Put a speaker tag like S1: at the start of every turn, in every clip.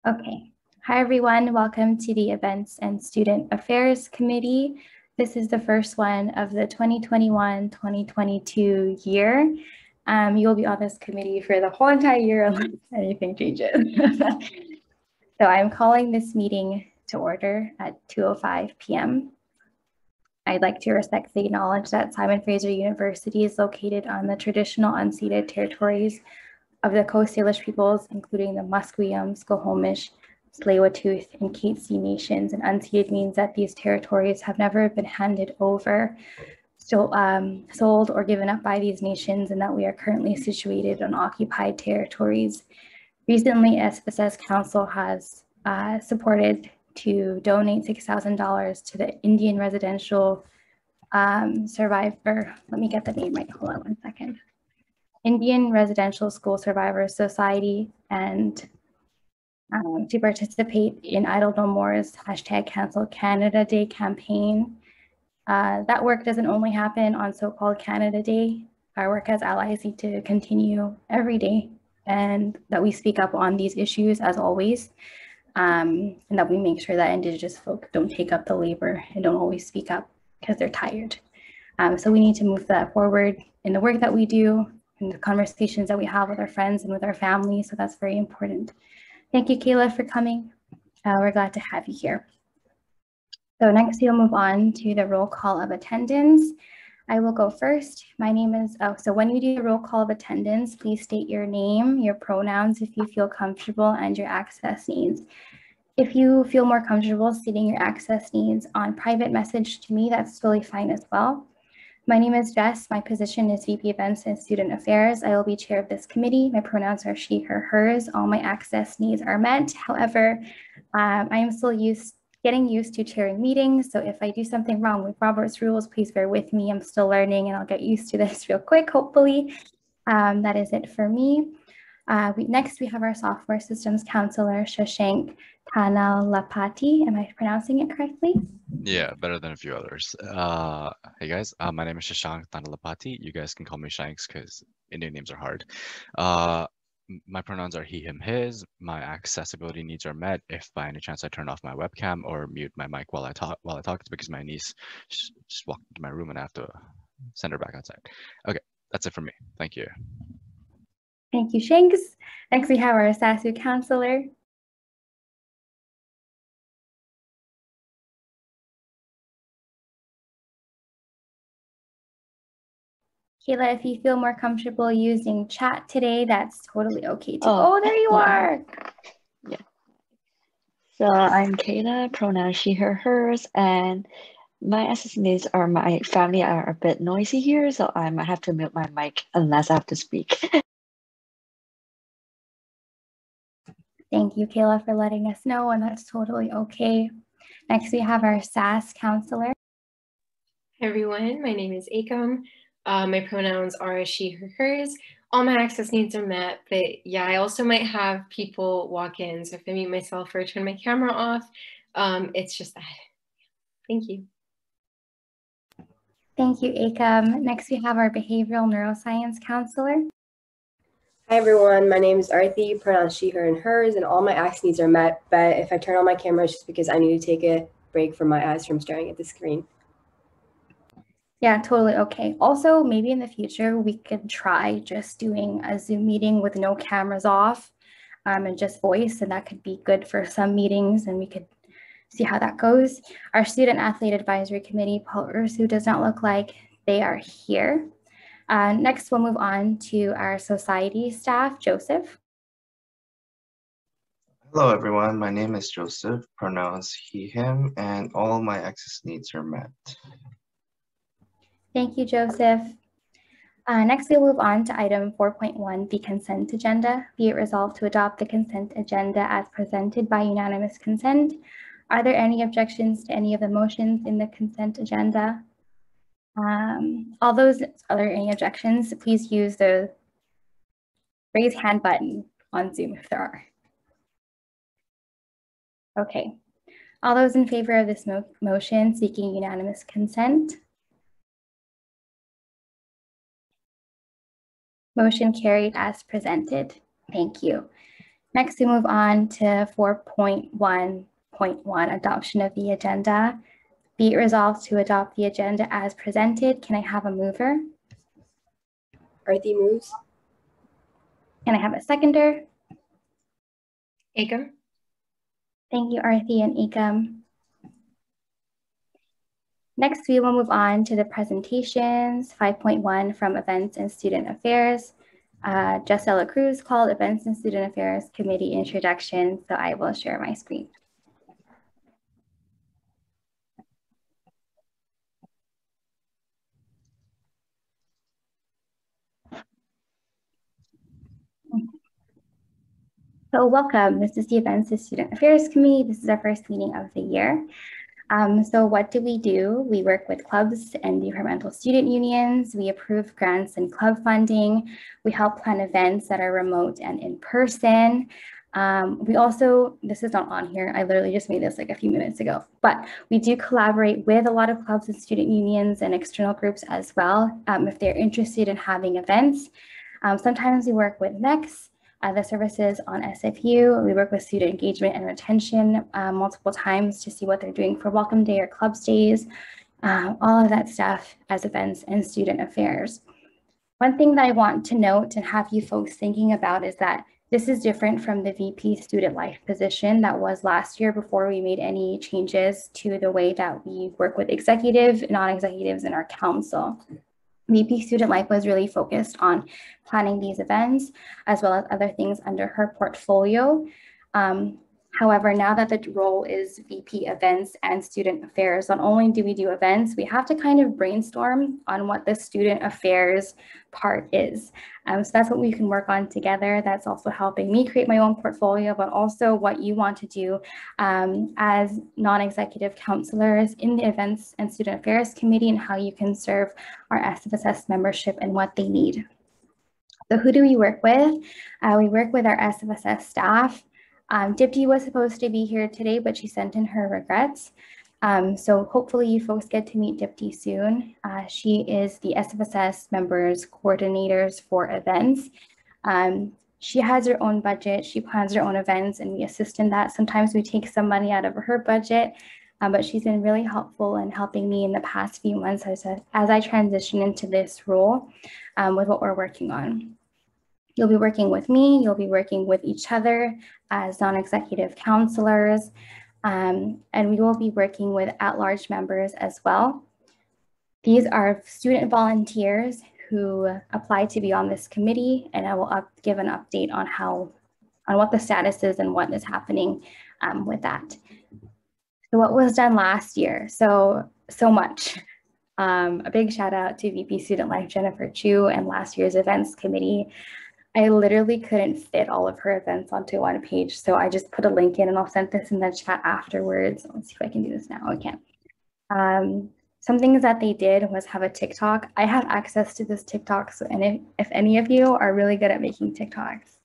S1: Okay. Hi, everyone. Welcome to the Events and Student Affairs Committee. This is the first one of the 2021-2022 year. You'll be on this committee for the whole entire year unless anything changes. So I'm calling this meeting to order at 2:05 p.m. I'd like to respectfully acknowledge that Simon Fraser University is located on the traditional unceded territories of the Coast Salish peoples, including the Musqueam, Squamish, Tsleil-Waututh, and Katzie nations. And unceded means that these territories have never been handed over, sold, or given up by these nations, and that we are currently situated on occupied territories. Recently, SFSS Council has supported to donate $6,000 to the Indian Residential Survivor. Let me get the name right. Hold on one second. Indian Residential School Survivors Society, and to participate in Idle No More's #Cancel Canada Day campaign. That work doesn't only happen on so-called Canada Day. Our work as allies need to continue every day, and that we speak up on these issues as always, and that we make sure that Indigenous folk don't take up the labor and don't always speak up because they're tired. So we need to move that forward in the work that we do, and the conversations that we have with our friends and with our families. So that's very important. Thank you, Kayla, for coming. We're glad to have you here. So next we'll move on to the roll call of attendance. I will go first. My name is, so when you do the roll call of attendance, please state your name, your pronouns if you feel comfortable, and your access needs. If you feel more comfortable stating your access needs on private message to me, that's totally fine as well. My name is Jess. My position is VP Events and Student Affairs. I will be chair of this committee. My pronouns are she, her, hers. All my access needs are met. However, I am still getting used to chairing meetings. So if I do something wrong with Robert's rules, please bear with me. I'm still learning and I'll get used to this real quick, hopefully. That is it for me. Next, we have our software systems counselor, Shashank Tanalapati. Am I pronouncing it correctly?
S2: Yeah, better than a few others. Hey guys, my name is Shashank Tanalapati. You guys can call me Shanks because Indian names are hard. My pronouns are he, him, his. My accessibility needs are met if by any chance I turn off my webcam or mute my mic while I talk. It's because my niece just walked into my room and I have to send her back outside. Okay, that's it for me. Thank you.
S1: Thank you, Shanks. Next, we have our SASU counselor. Kayla, if you feel more comfortable using chat today, that's totally okay too. Oh, there you are.
S3: Yeah. So I'm Kayla, pronoun she, her, hers, and my access needs are my family are a bit noisy here, so I might have to mute my mic unless I have to speak.
S1: Thank you, Kayla, for letting us know, and that's totally okay. Next, we have our SAS counselor.
S4: Hi, everyone. My name is Akam. My pronouns are she, her, hers. All my access needs are met, but yeah, I also might have people walk in. So if I mute myself or turn my camera off, it's just that. Thank you.
S1: Thank you, Akam. Next, we have our behavioral neuroscience counselor.
S5: Hi everyone, my name is Arthi, pronouns she, her, and hers, and all my access needs are met, but if I turn on my camera, it's just because I need to take a break from my eyes from staring at the screen.
S1: Yeah, totally okay. Also, maybe in the future, we could try just doing a Zoom meeting with no cameras off and just voice, and that could be good for some meetings, and we could see how that goes. Our Student Athlete Advisory Committee, Paul Ursu, does not look like they are here. Next, we'll move on to our society staff, Joseph.
S6: Hello, everyone. My name is Joseph, pronouns he, him, and all my access needs are met.
S1: Thank you, Joseph. Next, we'll move on to item 4.1, the consent agenda. Be it resolved to adopt the consent agenda as presented by unanimous consent. Are there any objections to any of the motions in the consent agenda? Are there any objections? Please use the raise hand button on Zoom if there are. Okay. All those in favor of this motion seeking unanimous consent? Motion carried as presented. Thank you. Next, we move on to 4.1.1, adoption of the agenda. Be it resolved to adopt the agenda as presented. Can I have a mover?
S5: Arthi moves.
S1: Can I have a seconder?
S4: Akam.
S1: Thank you, Arthi and Ekam. Next, we will move on to the presentations, 5.1 from Events and Student Affairs. Jessella Cruz called Events and Student Affairs Committee Introduction, so I will share my screen. So welcome, this is the Events and Student Affairs Committee. This is our first meeting of the year. So what do? We work with clubs and departmental student unions. We approve grants and club funding. We help plan events that are remote and in person. We also, this is not on here, I literally just made this like a few minutes ago, but we do collaborate with a lot of clubs and student unions and external groups as well, if they're interested in having events. Sometimes we work with MEX, the services on SFU. We work with student engagement and retention multiple times to see what they're doing for Welcome Day or Clubs Days, all of that stuff as events and student affairs. One thing that I want to note and have you folks thinking about is that this is different from the VP Student Life position that was last year before we made any changes to the way that we work with executive, non-executives in our council. VP Student Life was really focused on planning these events as well as other things under her portfolio. However, now that the role is VP Events and Student Affairs, not only do we do events, we have to kind of brainstorm on what the student affairs part is. So that's what we can work on together. That's also helping me create my own portfolio, but also what you want to do as non-executive counselors in the Events and Student Affairs Committee and how you can serve our SFSS membership and what they need. So who do we work with? We work with our SFSS staff. Dipti was supposed to be here today, but she sent in her regrets. So hopefully you folks get to meet Dipti soon. She is the SFSS members coordinators for events. She has her own budget. She plans her own events and we assist in that. Sometimes we take some money out of her budget, but she's been really helpful in helping me in the past few months as I transition into this role with what we're working on. You'll be working with me, you'll be working with each other as non-executive counselors, and we will be working with at-large members as well. These are student volunteers who apply to be on this committee, and I will give an update on what the status is and what is happening with that. So what was done last year? So much. A big shout out to VP Student Life Jennifer Chu and last year's events committee. I literally couldn't fit all of her events onto one page. So I just put a link in and I'll send this in the chat afterwards. Let's see if I can do this now. I can. Some things that they did was have a TikTok. I have access to this TikTok. So, and if any of you are really good at making TikToks,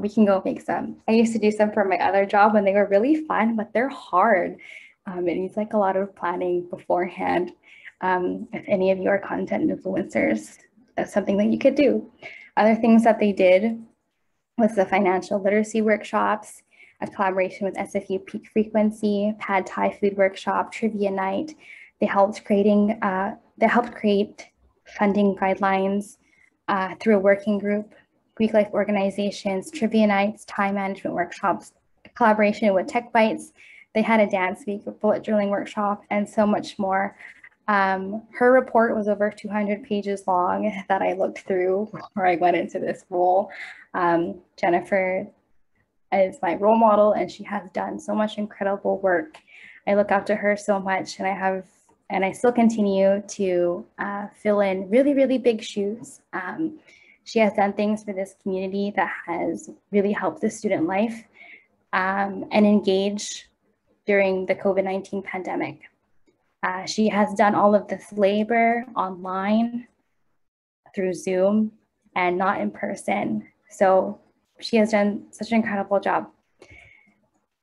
S1: we can go make some. I used to do some for my other job and they were really fun, but they're hard. It needs like a lot of planning beforehand. If any of you are content influencers, that's something that you could do. Other things that they did was the financial literacy workshops, a collaboration with SFU Peak Frequency, Pad Thai food workshop, trivia night. They helped create funding guidelines through a working group, Greek life organizations, trivia nights, time management workshops, collaboration with Tech Bites. They had a dance week, a bullet journaling workshop, and so much more. Her report was over 200 pages long that I looked through before I went into this role. Jennifer is my role model and she has done so much incredible work. I look up to her so much and I still continue to fill in really, really big shoes. She has done things for this community that has really helped the student life and engage during the COVID-19 pandemic. She has done all of this labor online through Zoom and not in person. So she has done such an incredible job.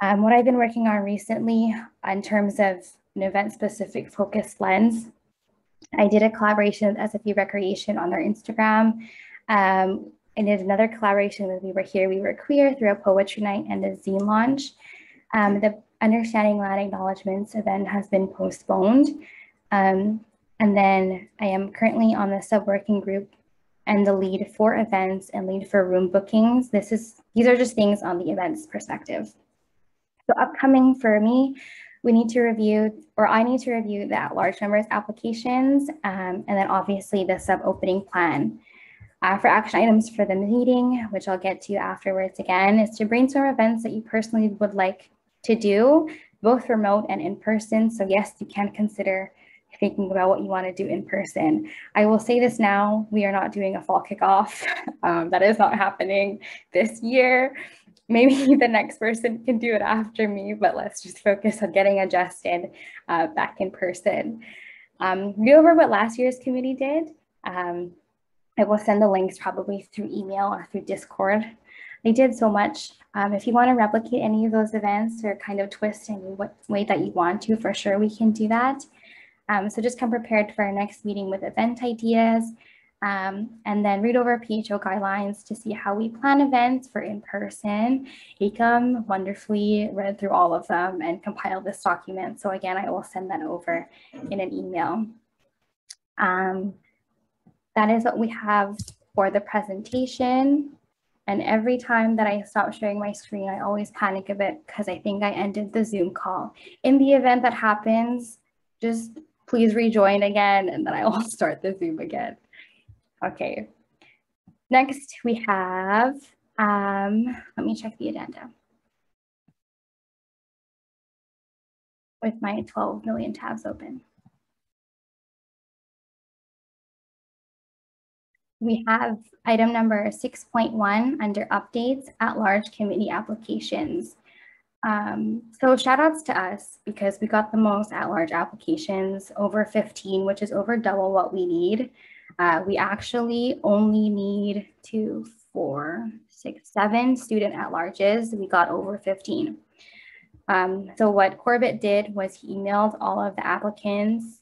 S1: What I've been working on recently in terms of an event-specific focused lens, I did a collaboration with SFU Recreation on their Instagram. I And there's another collaboration with We Were Here, We Were Queer through a poetry night and a zine launch. The Understanding Land Acknowledgements event has been postponed. And then I am currently on the sub-working group and the lead for events and lead for room bookings. These are just things on the events perspective. So upcoming for me, we need to review, or I need to review the at-large members applications, and then obviously the sub-opening plan. For action items for the meeting, which I'll get to afterwards again, is to brainstorm events that you personally would like to do, both remote and in person. So yes, you can consider thinking about what you want to do in person. I will say this now, we are not doing a fall kickoff. That is not happening this year. Maybe the next person can do it after me, but let's just focus on getting adjusted back in person. Go over what last year's committee did. I will send the links probably through email or through Discord. They did so much. If you want to replicate any of those events or kind of twist any way that you want to, for sure we can do that. So just come prepared for our next meeting with event ideas, and then read over PHO guidelines to see how we plan events for in-person. Ekam wonderfully read through all of them and compiled this document. So again, I will send that over in an email. That is what we have for the presentation. And every time that I stop sharing my screen, I always panic a bit because I think I ended the Zoom call. In the event that happens, just please rejoin again, and then I will start the Zoom again. Okay. Next we have, let me check the agenda with my 12 million tabs open. We have item number 6.1 under updates at-large committee applications. So shout outs to us because we got the most at-large applications, over 15, which is over double what we need. We actually only need 2, 4, 6, 7 student at-larges. We got over 15. So what Corbett did was he emailed all of the applicants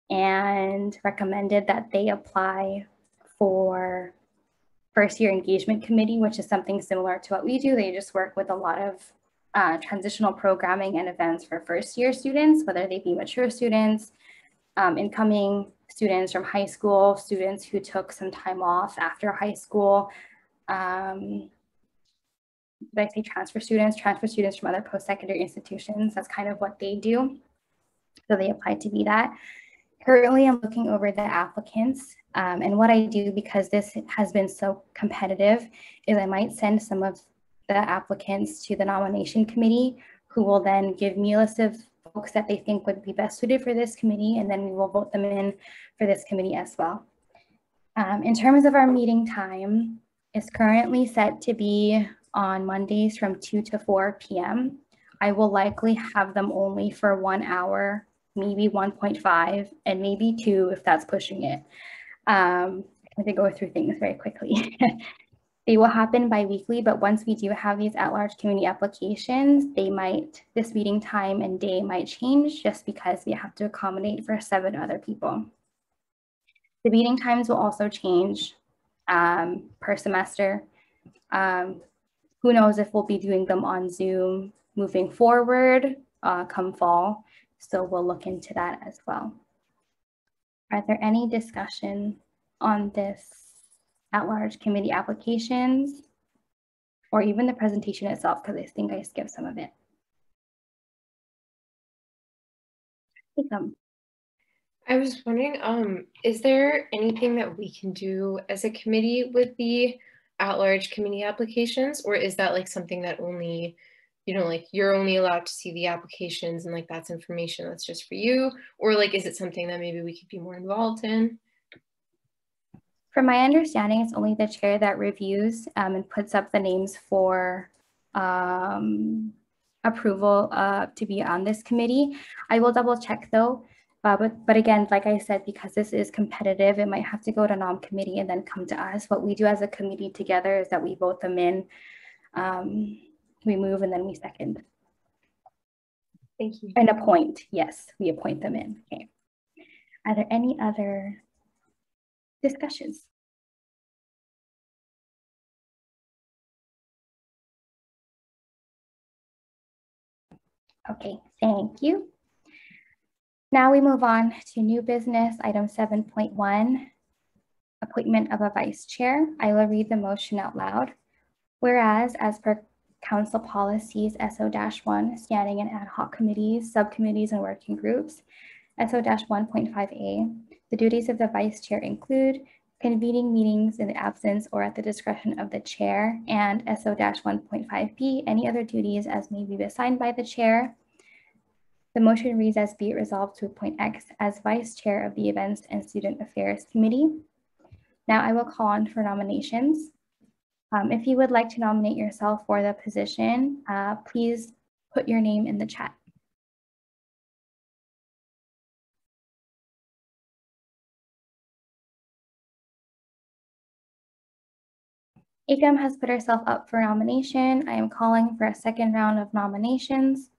S1: and recommended that they apply for first year engagement committee, which is something similar to what we do. They just work with a lot of transitional programming and events for first year students, whether they be mature students, incoming students from high school, students who took some time off after high school. Did I say transfer students? Transfer students from other post-secondary institutions. That's kind of what they do. So they applied to be that. Currently, I'm looking over the applicants, and what I do, because this has been so competitive, is I might send some of the applicants to the nomination committee, who will then give me a list of folks that they think would be best suited for this committee, and then we will vote them in for this committee as well. In terms of our meeting time, it's currently set to be on Mondays from 2 to 4 p.m. I will likely have them only for 1 hour, maybe 1.5, and maybe 2 if that's pushing it. I'm going to go through things very quickly. They will happen bi-weekly, but once we do have these at-large community applications, this meeting time and day might change just because we have to accommodate for 7 other people. The meeting times will also change per semester. Who knows if we'll be doing them on Zoom moving forward come fall. So we'll look into that as well. Are there any discussion on this at-large committee applications or even the presentation itself? Because I think I skipped some of it.
S4: I was wondering, is there anything that we can do as a committee with the at-large committee applications, or is that like something that only, you know, like you're only allowed to see the applications and like that's information that's just for you, or like is it something that maybe we could be more involved in?
S1: From my understanding, it's only the chair that reviews and puts up the names for approval to be on this committee. I will double check though, but again, like I said, because this is competitive, it might have to go to nom committee and then come to us. What we do as a committee together is that we vote them in, we move, and then we second.
S4: Thank you.
S1: And appoint, yes, we appoint them in. Okay. Are there any other discussions? Okay, thank you. Now we move on to new business, item 7.1, appointment of a vice chair. I will read the motion out loud. Whereas, as per Council Policies SO-1, standing and ad hoc committees, subcommittees, and working groups, SO-1.5a, the duties of the vice chair include convening meetings in the absence or at the discretion of the chair, and SO-1.5b, any other duties as may be assigned by the chair. The motion reads as be it resolved to appoint X as vice chair of the Events and Student Affairs Committee. Now I will call on for nominations. If you would like to nominate yourself for the position, please put your name in the chat. Akam has put herself up for nomination. I am calling for a second round of nominations.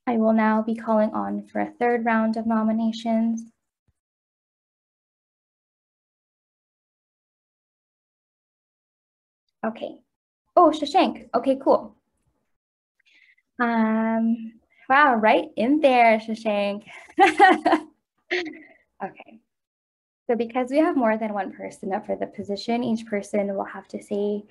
S1: I will now be calling on for a third round of nominations. Okay. Oh, Shashank. Okay, cool. Wow, right in there, Shashank. Okay. So because we have more than one person up for the position, each person will have to say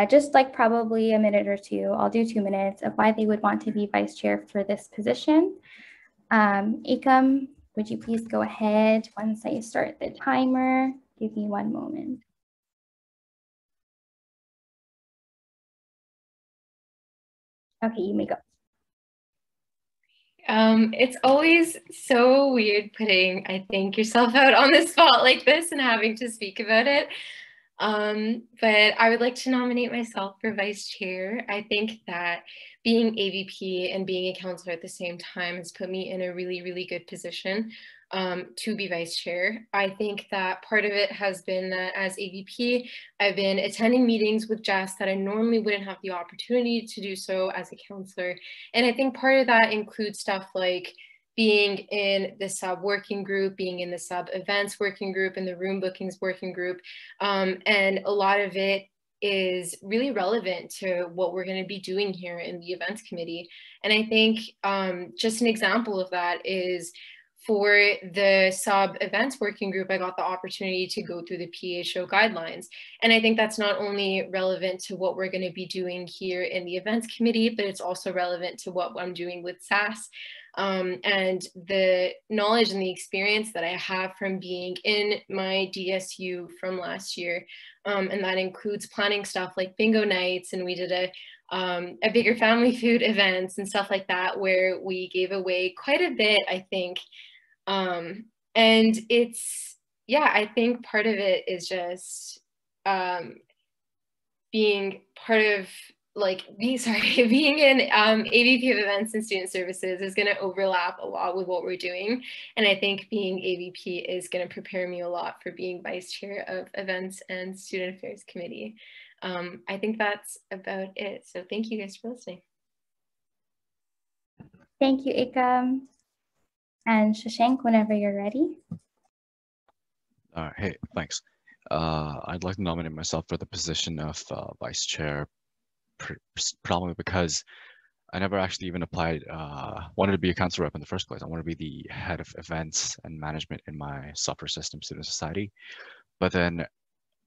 S1: just like probably a minute or two, I'll do 2 minutes of why they would want to be vice chair for this position. Akam, would you please go ahead once I start the timer? Give me 1 moment. Okay, you may go.
S4: It's always so weird putting, I think, yourself out on the spot like this and having to speak about it. But I would like to nominate myself for vice chair. I think that being AVP and being a counselor at the same time has put me in a really, really good position to be vice chair. I think that part of it has been that as AVP, I've been attending meetings with Jess that I normally wouldn't have the opportunity to do so as a counselor. And I think part of that includes stuff like being in the sub working group, being in the sub events working group, and the room bookings working group. And a lot of it is really relevant to what we're going to be doing here in the events committee. And I think just an example of that is for the sub events working group, I got the opportunity to go through the PA show guidelines. And I think that's not only relevant to what we're going to be doing here in the events committee, but it's also relevant to what I'm doing with SAS. And the knowledge and the experience that I have from being in my DSU from last year. And that includes planning stuff like bingo nights, and we did a bigger family food events and stuff like that, where we gave away quite a bit, I think. And it's, yeah, I think part of it is just being part of being in AVP of events and student services is going to overlap a lot with what we're doing. And I think being AVP is going to prepare me a lot for being vice chair of events and student affairs committee. I think that's about it. So thank you guys for listening.
S1: Thank you, Akam. And Shashank, whenever you're ready.
S2: All right, hey, thanks. I'd like to nominate myself for the position of vice chair, probably because I never actually even applied, wanted to be a council rep in the first place. I want to be the head of events and management in my software system student society. But then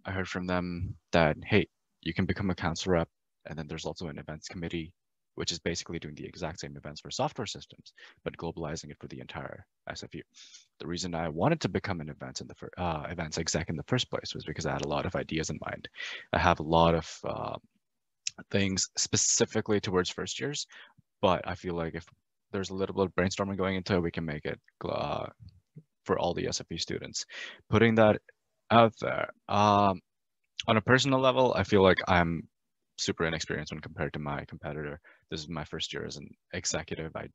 S2: I heard from them that, hey, you can become a council rep, and then there's also an events committee, which is basically doing the exact same events for software systems, but globalizing it for the entire SFU. The reason I wanted to become an events exec in the first place was because I had a lot of ideas in mind. I have a lot of things specifically towards first years, but I feel like if there's a little bit of brainstorming going into it, we can make it for all the SFU students. Putting that out there, on a personal level, I feel like I'm super inexperienced when compared to my competitor. This is my first year as an executive. I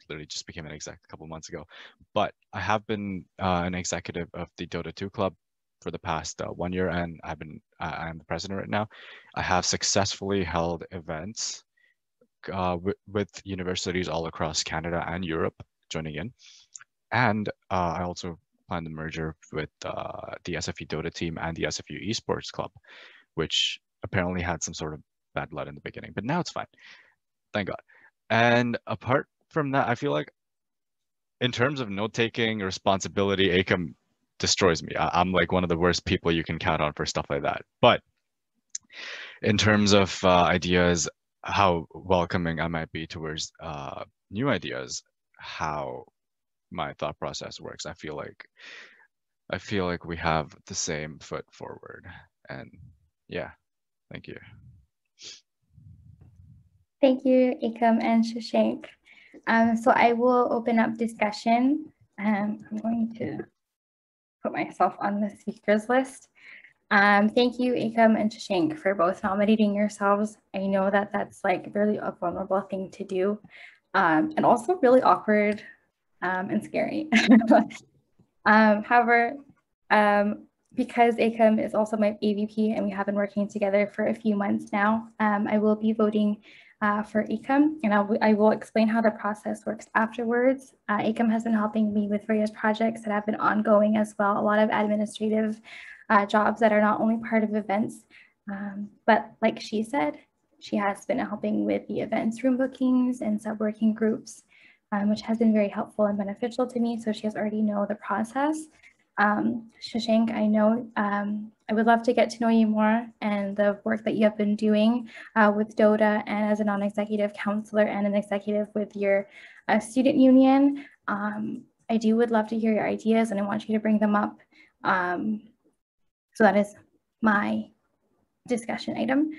S2: literally just became an exec a couple months ago, but I have been an executive of the Dota 2 club for the past 1 year, and I'm the president right now. I have successfully held events with universities all across Canada and Europe joining in, and I also planned a merger with the SFU Dota team and the SFU Esports Club, which apparently had some sort of bad blood in the beginning, but now it's fine. Thank God. And apart from that, I feel like in terms of note-taking responsibility, ACOM destroys me. I'm like one of the worst people you can count on for stuff like that. But in terms of ideas, how welcoming I might be towards new ideas, how my thought process works, I feel like we have the same foot forward. And yeah, thank you.
S1: Thank you, Akam and Shashank. So I will open up discussion. I'm going to put myself on the speakers list. Thank you, Akam and Shashank, for both nominating yourselves. I know that that's like really a vulnerable thing to do, and also really awkward and scary. However, because Akam is also my AVP and we have been working together for a few months now, I will be voting for Akam, and I will explain how the process works afterwards. Akam has been helping me with various projects that have been ongoing as well, a lot of administrative jobs that are not only part of events, but like she said, she has been helping with the events room bookings and sub-working groups, which has been very helpful and beneficial to me, so she has already know the process. Shashank, I know I would love to get to know you more and the work that you have been doing with Dota and as a non-executive counselor and an executive with your student union. I would love to hear your ideas and I want you to bring them up. So that is my discussion item.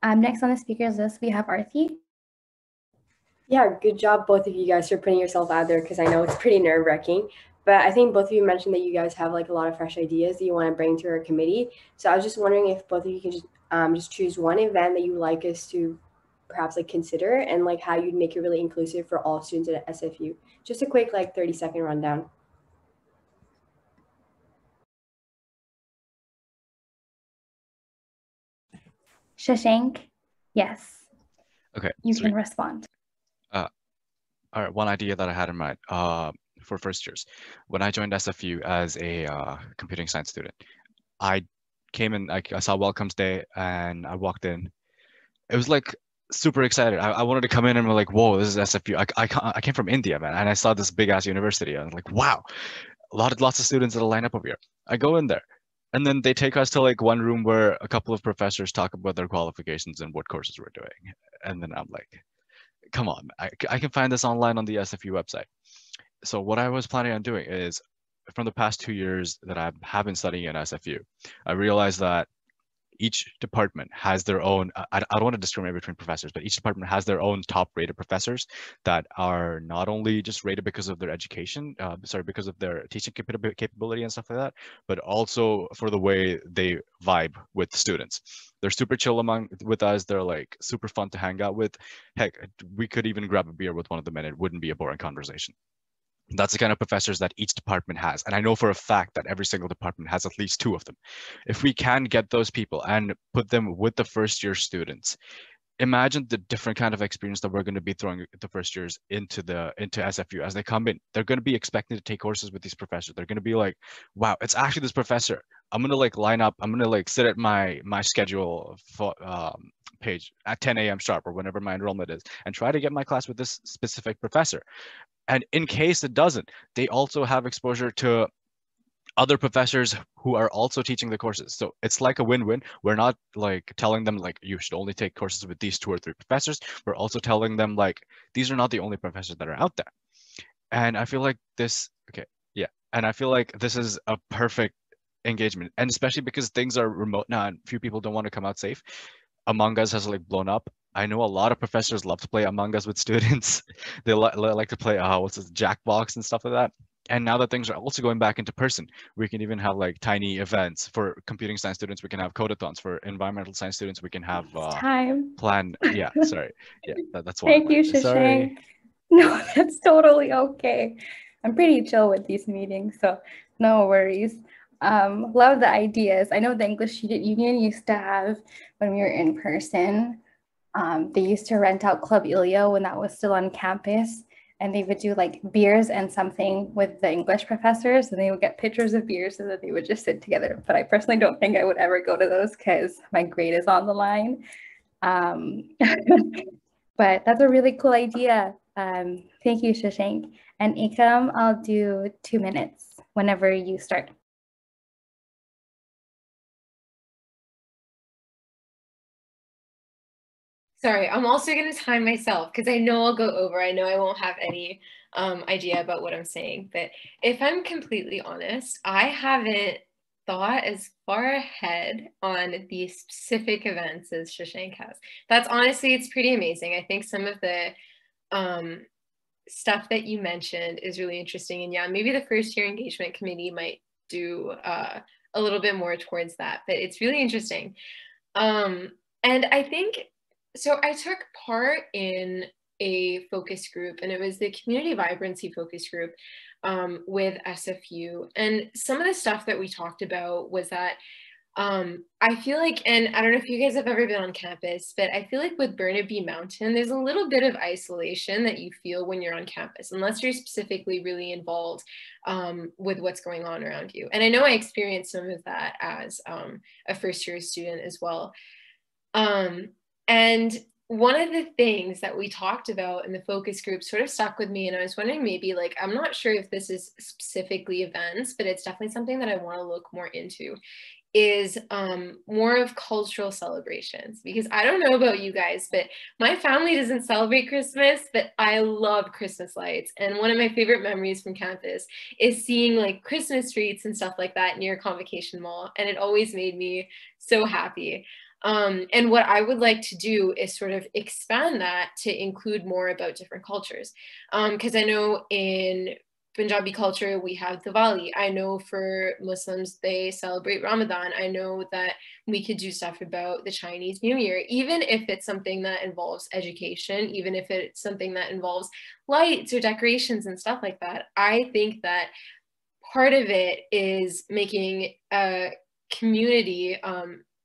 S1: Next on the speakers list, we have Arthi.
S5: Yeah, good job, both of you guys, for putting yourself out there, because I know it's pretty nerve-wracking. But I think both of you mentioned that you guys have like a lot of fresh ideas that you want to bring to our committee. So I was just wondering if both of you can just choose one event that you would like us to perhaps like consider, and like how you'd make it really inclusive for all students at SFU. Just a quick like 30-second rundown.
S1: Shashank, yes.
S2: Okay.
S1: You can respond.
S2: All right, one idea that I had in mind for first years. When I joined SFU as a computing science student, I came in, I saw Welcomes Day and I walked in. It was like super excited. I wanted to come in and be like, whoa, this is SFU. I came from India, man, and I saw this big ass university. I was like, wow, lots of students that'll line up over here. I go in there. And then they take us to like one room where a couple of professors talk about their qualifications and what courses we're doing. And then I'm like, come on, I can find this online on the SFU website. So what I was planning on doing is, from the past 2 years that I have been studying in SFU, I realized that each department has their own, I don't want to discriminate between professors, but each department has their own top rated professors that are not only just rated because of their education, because of their teaching capability and stuff like that, but also for the way they vibe with students. They're super chill with us. They're like super fun to hang out with. Heck, we could even grab a beer with one of them and it wouldn't be a boring conversation. That's the kind of professors that each department has. And I know for a fact that every single department has at least 2 of them. If we can get those people and put them with the first year students, imagine the different kind of experience that we're going to be throwing the first years into SFU as they come in. They're going to be expecting to take courses with these professors. They're going to be like, wow, it's actually this professor. I'm going to like line up. I'm going to like sit at my schedule for, page at 10 a.m. sharp or whenever my enrollment is and try to get my class with this specific professor. And in case it doesn't, they also have exposure to other professors who are also teaching the courses. So it's like a win-win. We're not like telling them like you should only take courses with these 2 or 3 professors. We're also telling them like these are not the only professors that are out there. And I feel like this, and I feel like this is a perfect engagement. And especially because things are remote now and few people don't want to come out safe. Among Us has like blown up. I know a lot of professors love to play Among Us with students. They like to play Jackbox and stuff like that. And now that things are also going back into person, we can even have like tiny events for computing science students. We can have codeathons for environmental science students. We can have that's one.
S1: Thank you, Shashank. Sorry. No, that's totally okay. I'm pretty chill with these meetings, so no worries. Love the ideas. I know the English Student Union used to have, when we were in person, they used to rent out Club Ilio when that was still on campus. and they would do like beers and something with the English professors, and they would get pictures of beers so that they would just sit together. But I personally don't think I would ever go to those because my grade is on the line. But that's a really cool idea. Thank you, Shashank. And Ikam, I'll do 2 minutes whenever you start.
S4: Sorry, I'm also going to time myself because I know I'll go over. I know I won't have any idea about what I'm saying. But if I'm completely honest, I haven't thought as far ahead on the specific events as Shashank has. That's honestly, it's pretty amazing. I think some of the stuff that you mentioned is really interesting. And yeah, maybe the first year engagement committee might do a little bit more towards that, but it's really interesting. And I think, so I took part in a focus group, and it was the community vibrancy focus group with SFU. And some of the stuff that we talked about was that I feel like, and I don't know if you guys have ever been on campus, but I feel like with Burnaby Mountain, there's a little bit of isolation that you feel when you're on campus, unless you're specifically really involved with what's going on around you. And I know I experienced some of that as a first year student as well. And one of the things that we talked about in the focus group sort of stuck with me, and I was wondering maybe, like, I'm not sure if this is specifically events, but it's definitely something that I want to look more into, is more of cultural celebrations. Because I don't know about you guys, but my family doesn't celebrate Christmas, but I love Christmas lights. And one of my favorite memories from campus is seeing like Christmas streets and stuff like that near Convocation Mall. And it always made me so happy. And what I would like to do is sort of expand that to include more about different cultures. Because I know in Punjabi culture, we have Diwali. I know for Muslims, they celebrate Ramadan. I know that we could do stuff about the Chinese New Year, even if it's something that involves education, even if it's something that involves lights or decorations and stuff like that. I think that part of it is making a community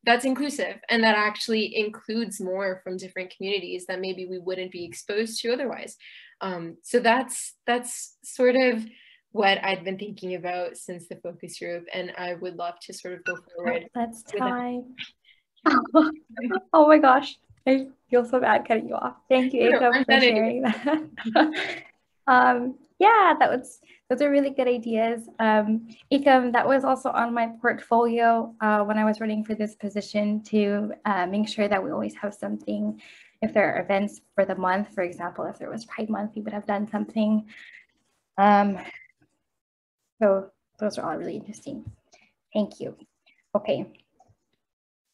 S4: that's inclusive and that actually includes more from different communities that maybe we wouldn't be exposed to otherwise. So that's sort of what I'd been thinking about since the focus group, and I would love to sort of go forward.
S1: That's time. Oh my gosh, I feel so bad cutting you off. Thank you, Akam, for sharing that. Yeah, those are really good ideas. Akam, that was also on my portfolio when I was running for this position to make sure that we always have something. If there are events for the month, for example, if there was Pride Month, we would have done something. So those are all really interesting. Thank you. Okay.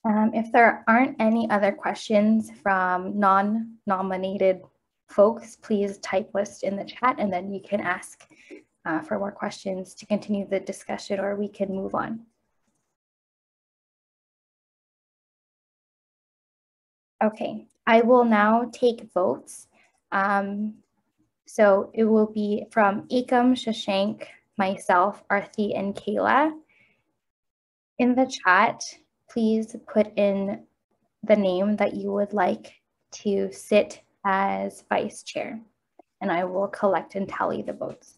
S1: If there aren't any other questions from non-nominated folks, please type list in the chat, and then you can ask for more questions to continue the discussion, or we can move on. Okay, I will now take votes. So it will be from Akam, Shashank, myself, Arthi, and Kayla. In the chat, please put in the name that you would like to sit as vice chair, and I will collect and tally the votes.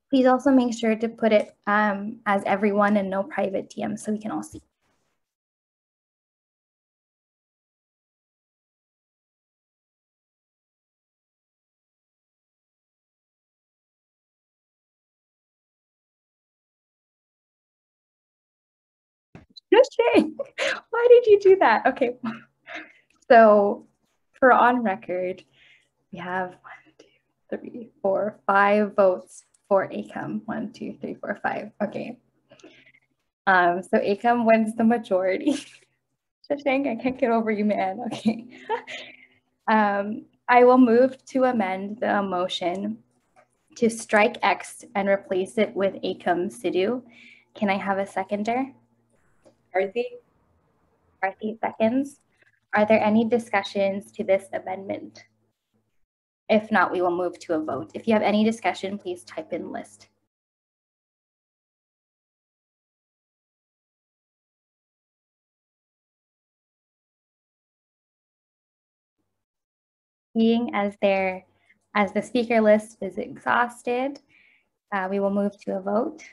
S1: Please also make sure to put it as everyone and no private DM so we can all see. Shame. Why did you do that? Okay. So for on record, we have 1, 2, 3, 4, 5 votes for Akam. 1, 2, 3, 4, 5. Okay. So Akam wins the majority. Shashank, I can't get over you, man. Okay. I will move to amend the motion to strike X and replace it with Akam Sidhu. Can I have a seconder?
S5: Arthi?
S1: Arthi seconds. Are there any discussions to this amendment? If not, we will move to a vote. If you have any discussion, please type in list. Being as the speaker list is exhausted, we will move to a vote.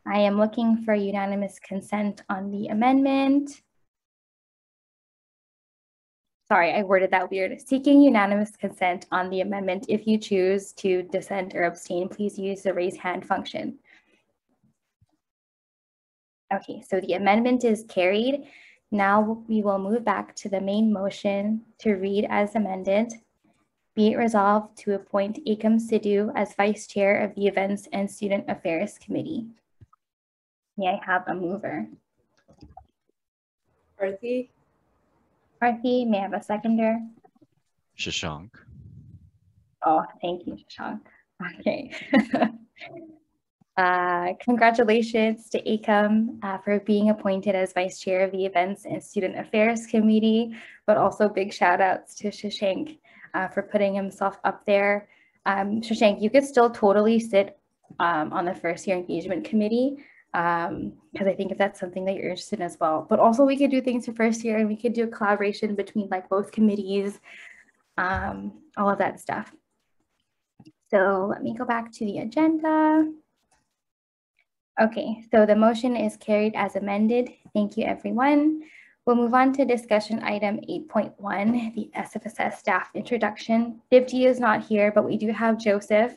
S1: I am looking for unanimous consent on the amendment. Sorry, I worded that weird. Seeking unanimous consent on the amendment. If you choose to dissent or abstain, please use the raise hand function. Okay, so the amendment is carried. Now we will move back to the main motion to read as amended. Be it resolved to appoint Akam Sidhu as Vice Chair of the Events and Student Affairs Committee. May I have a mover?
S5: Arthi?
S1: Arthi, may I have a seconder?
S2: Shashank.
S1: Oh, thank you, Shashank. Okay. Congratulations to Akam for being appointed as Vice Chair of the Events and Student Affairs Committee, but also big shout outs to Shashank for putting himself up there. Shashank, you could still totally sit on the first year engagement committee because I think if that's something that you're interested in as well. But also we could do things for first year and we could do a collaboration between like both committees, all of that stuff. So let me go back to the agenda. Okay, so the motion is carried as amended. Thank you, everyone. We'll move on to discussion item 8.1, the SFSS staff introduction. Dibji is not here, but we do have Joseph.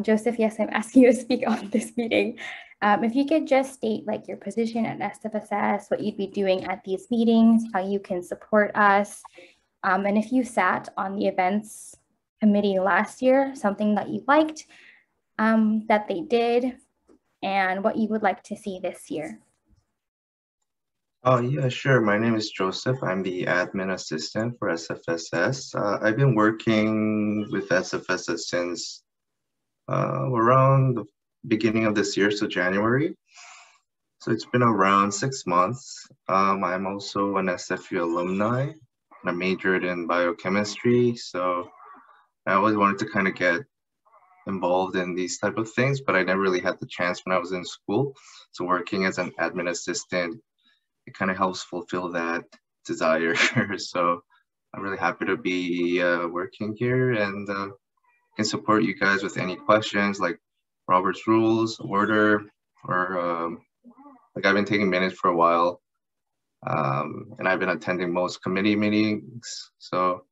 S1: Joseph, yes, I'm asking you to speak on this meeting. If you could just state like your position at SFSS, what you'd be doing at these meetings, how you can support us, and if you sat on the events committee last year, something that you liked that they did, and what you would like to see this year.
S6: Oh, yeah, sure. My name is Joseph. I'm the admin assistant for SFSS. I've been working with SFSS since around the beginning of this year, so January. So it's been around 6 months. I'm also an SFU alumni. I majored in biochemistry, so I always wanted to kind of get involved in these type of things, but I never really had the chance when I was in school. So working as an admin assistant, it kind of helps fulfill that desire. So I'm really happy to be working here and can support you guys with any questions like Robert's rules, order, or like I've been taking minutes for a while, and I've been attending most committee meetings. So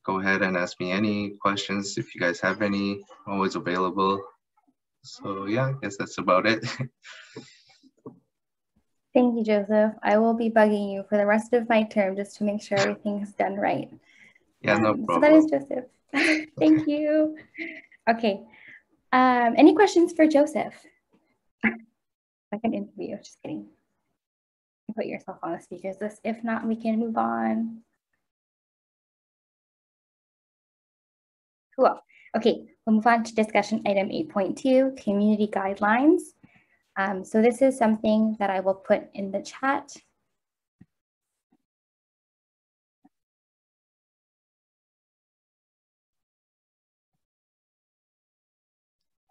S6: go ahead and ask me any questions if you guys have any. I'm always available. So yeah, I guess that's about it.
S1: Thank you, Joseph. I will be bugging you for the rest of my term just to make sure everything's done right.
S6: Yeah, no problem.
S1: So that is Joseph. Thank you. Okay. Any questions for Joseph? Like an interview, just kidding. Put yourself on the speakers list. If not, we can move on. Cool. Okay, we'll move on to discussion item 8.2, community guidelines. So this is something that I will put in the chat.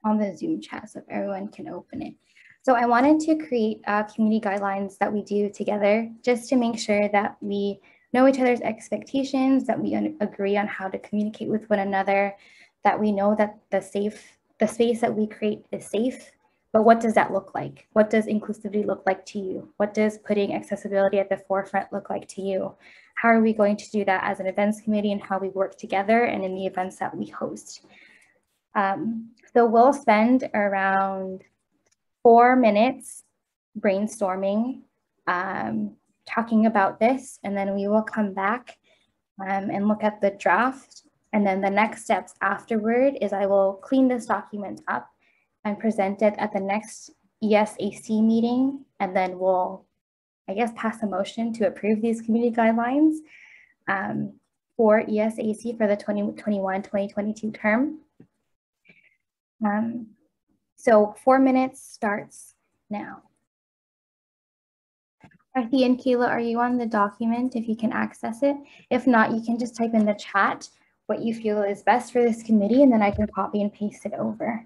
S1: On the Zoom chat so everyone can open it. So I wanted to create community guidelines that we do together just to make sure that we know each other's expectations, that we agree on how to communicate with one another, that we know that the space that we create is safe. But what does that look like? What does inclusivity look like to you? What does putting accessibility at the forefront look like to you? How are we going to do that as an events committee and how we work together and in the events that we host? So we'll spend around 4 minutes brainstorming, talking about this, and then we will come back and look at the draft. And then the next steps afterward is I will clean this document up and present it at the next ESAC meeting. And then we'll, I guess, pass a motion to approve these community guidelines for ESAC for the 2021-2022 term. So 4 minutes starts now. Arthi and Kayla, are you on the document if you can access it? If not, you can just type in the chat what you feel is best for this committee and then I can copy and paste it over.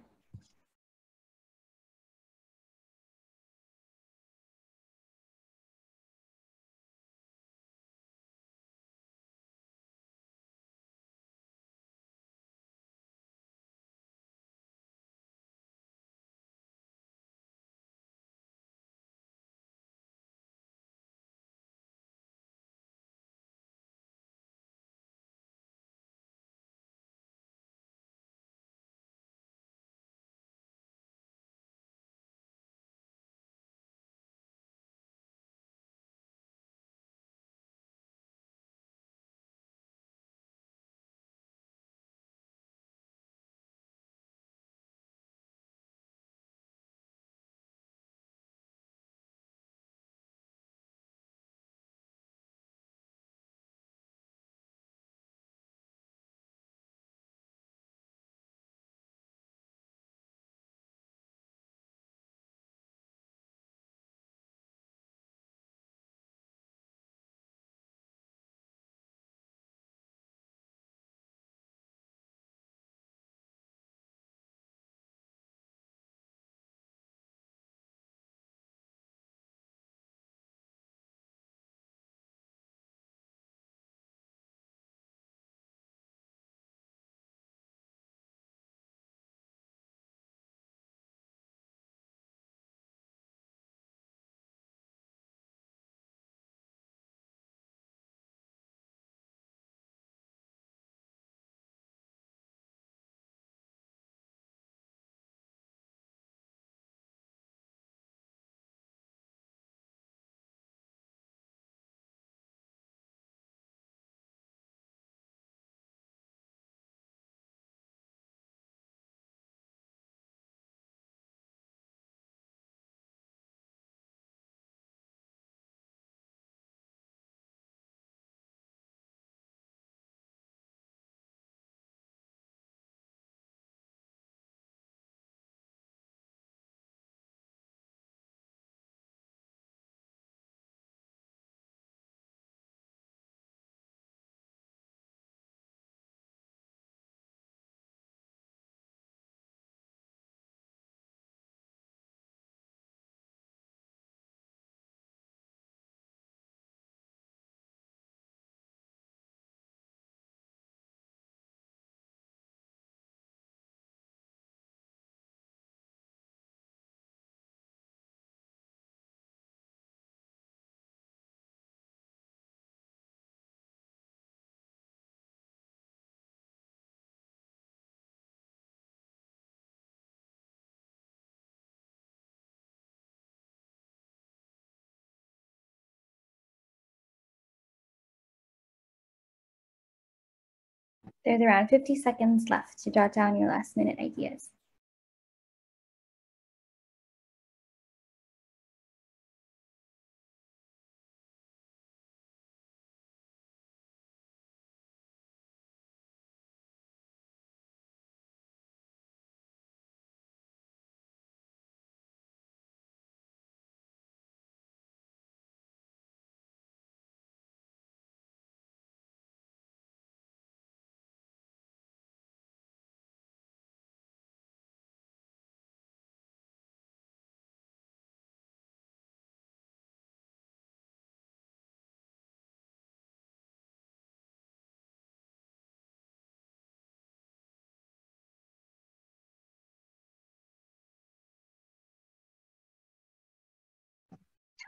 S1: There's around 50 seconds left to jot down your last minute ideas.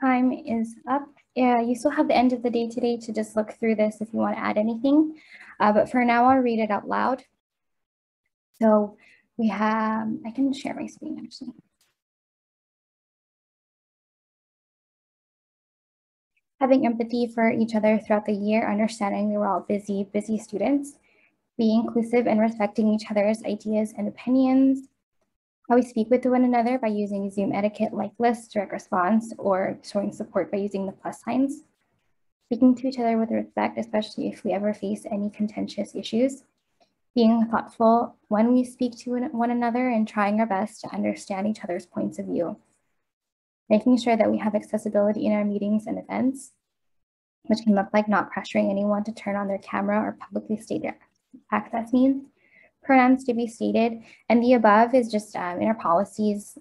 S1: Time is up. Yeah, you still have the end of the day today to just look through this if you want to add anything. But for now, I'll read it out loud. So we have, I can share my screen actually. Having empathy for each other throughout the year, understanding we were all busy students, being inclusive and respecting each other's ideas and opinions, how we speak with one another by using Zoom etiquette like lists, direct response, or showing support by using the plus signs, speaking to each other with respect, especially if we ever face any contentious issues, being thoughtful when we speak to one another and trying our best to understand each other's points of view, making sure that we have accessibility in our meetings and events, which can look like not pressuring anyone to turn on their camera or publicly state their access needs, pronouns to be stated, and the above is just in our policies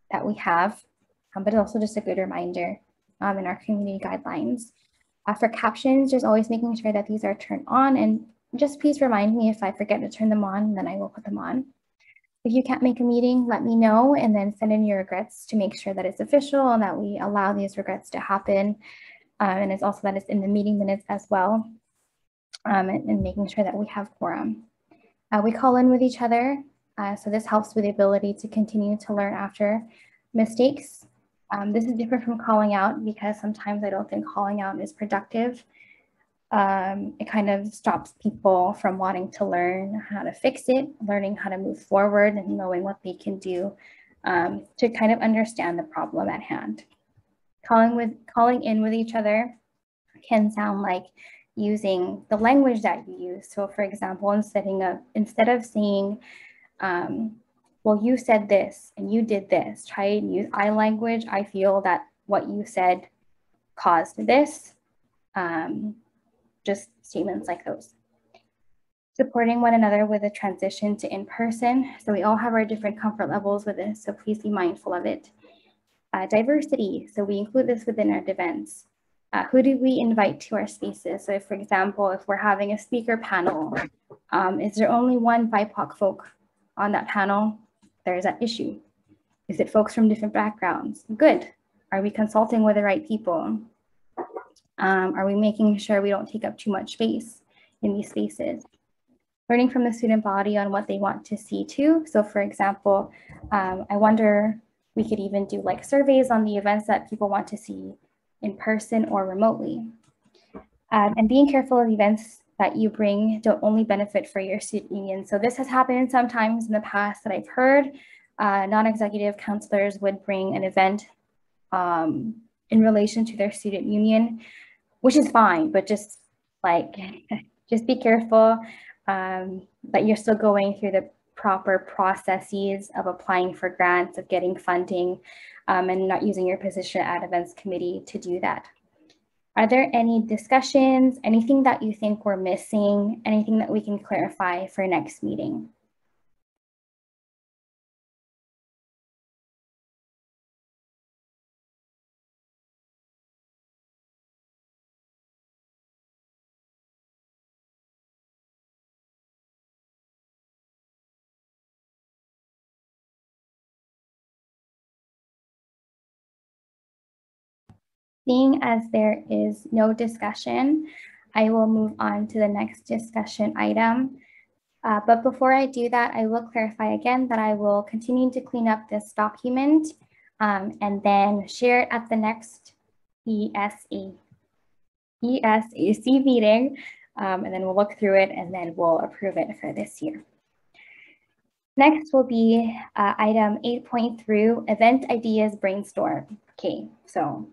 S1: that we have, but also just a good reminder in our community guidelines. For captions, just always making sure that these are turned on, and just please remind me if I forget to turn them on, then I will put them on. If you can't make a meeting, let me know and then send in your regrets to make sure that it's official and that we allow these regrets to happen. And it's also that it's in the meeting minutes as well, and making sure that we have quorum. We call in with each other, so this helps with the ability to continue to learn after mistakes. This is different from calling out because sometimes I don't think calling out is productive. It kind of stops people from wanting to learn how to fix it, learning how to move forward and knowing what they can do to kind of understand the problem at hand. Calling in with each other can sound like using the language that you use. So for example, instead of saying, well, you said this and you did this, try and use I language. I feel that what you said caused this. Just statements like those. Supporting one another with a transition to in-person. So we all have our different comfort levels with this, so please be mindful of it. Diversity, so we include this within our events. Who do we invite to our spaces? So if, for example, if we're having a speaker panel, is there only one BIPOC folk on that panel? There's that issue. Is it folks from different backgrounds? Good. Are we consulting with the right people? Are we making sure we don't take up too much space in these spaces? Learning from the student body on what they want to see too. So for example, I wonder, we could even do like surveys on the events that people want to see in person or remotely. And being careful of events that you bring don't only benefit for your student union. So this has happened sometimes in the past that I've heard. Non-executive counselors would bring an event in relation to their student union, which is fine, but just be careful that you're still going through the proper processes of applying for grants, of getting funding, and not using your position at events committee to do that. Are there any discussions, anything that you think we're missing, anything that we can clarify for next meeting? Seeing as there is no discussion, I will move on to the next discussion item. But before I do that, I will clarify again that I will continue to clean up this document and then share it at the next ESAC meeting and then we'll look through it and then we'll approve it for this year. Next will be item 8.3, event ideas brainstorm. Okay, so